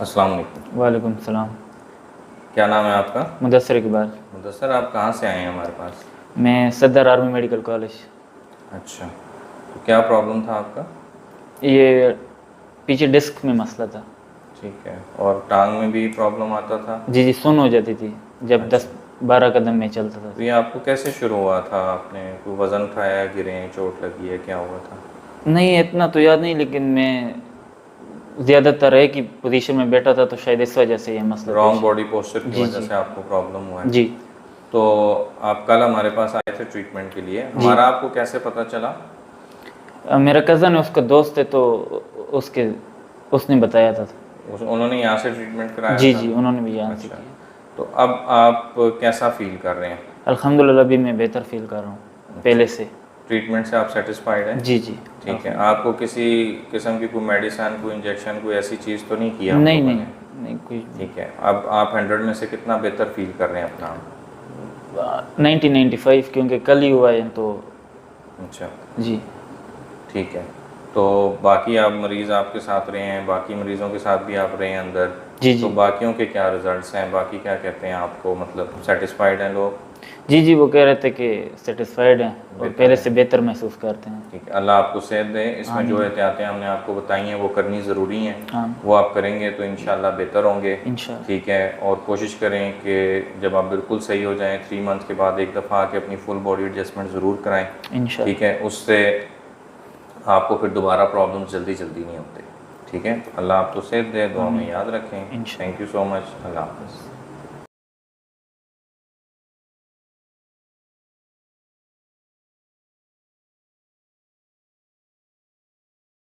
अस्सलाम वालेकुम। वालेकुम सलाम। क्या नाम है आपका? मुदस्सिर इकबाल। मुदस्सर, आप कहाँ से आए हैं हमारे पास? मैं सदर आर्मी मेडिकल कॉलेज। अच्छा, तो क्या प्रॉब्लम था आपका? ये पीछे डिस्क में मसला था। ठीक है, और टांग में भी प्रॉब्लम आता था? जी जी, सुन हो जाती थी जब अच्छा, 10-12 कदम में चलता था। तो ये आपको कैसे शुरू हुआ था? आपने कोई वज़न उठाया, गिरे, चोट लगी है, क्या हुआ था? नहीं, इतना तो याद नहीं, लेकिन मैं ज़्यादातर एक ही पोजीशन में बैठा था, तो शायद इस वजह से ये मसला रॉन्ग पेश बॉडी पोस्चर है। की जी वजह जी। से आपको प्रॉब्लम हुआ है। जी तो आप कल हमारे पास आए थे ट्रीटमेंट के लिए, जी। हमारा आपको कैसे पता चला? मेरा कज़न है, उसका दोस्त है, तो उसके उसने बताया था। उन्होंने यहाँ से ट्रीटमेंट कराया जी था? जी, उन्होंने भी यहाँ से अच्छा, किया। तो अब आप कैसा फील कर रहे हैं? अल्हम्दुलिल्लाह अभी मैं बेहतर फील कर रहा हूँ अच्छा, पहले से। ट्रीटमेंट से आप सेटिस्फाइड हैं? जी जी। ठीक है, आपको किसी किस्म की कोई मेडिसिन, कोई इंजेक्शन, कोई ऐसी चीज़ तो नहीं की हम नहीं लोगों नहीं ने? नहीं, कुछ ठीक है, अब आप 100 में से कितना बेहतर फील कर रहे हैं अपना? 1995, क्योंकि कल ही हुआ है तो। अच्छा, जी ठीक है। तो बाकी आप मरीज़ आपके साथ रहे हैं, बाकी मरीज़ों के साथ भी आप रहे हैं अंदर, जी तो जी। बाकियों के क्या रिजल्ट्स हैं? बाकी क्या कहते हैं आपको, मतलब सेटिस्फाइड हैं लोग? जी जी, वो कह रहे थे कि सेटिस्फाइड हैं और बेहतर पहले है। से बेहतर महसूस करते हैं। ठीक है, अल्लाह आपको सेहत दे। इसमें जो आमीन। एहतियातें हमने आपको बताई हैं वो करनी ज़रूरी हैं, हाँ, वो आप करेंगे तो इंशाल्लाह बेहतर होंगे। इंशाल्लाह। ठीक है, और कोशिश करें कि जब आप बिल्कुल सही हो जाएं 3 मंथ के बाद एक दफ़ा आके अपनी फुल बॉडी एडजस्टमेंट ज़रूर कराएं। इंशाल्लाह। ठीक है, उससे आपको फिर दोबारा प्रॉब्लम जल्दी जल्दी नहीं होते। ठीक है, तो अल्लाह आपको सेहत दे, दुआ में आमीन। याद रखें। इंशाल्लाह। Thank you so much. अल्लाह हाफ़िज़।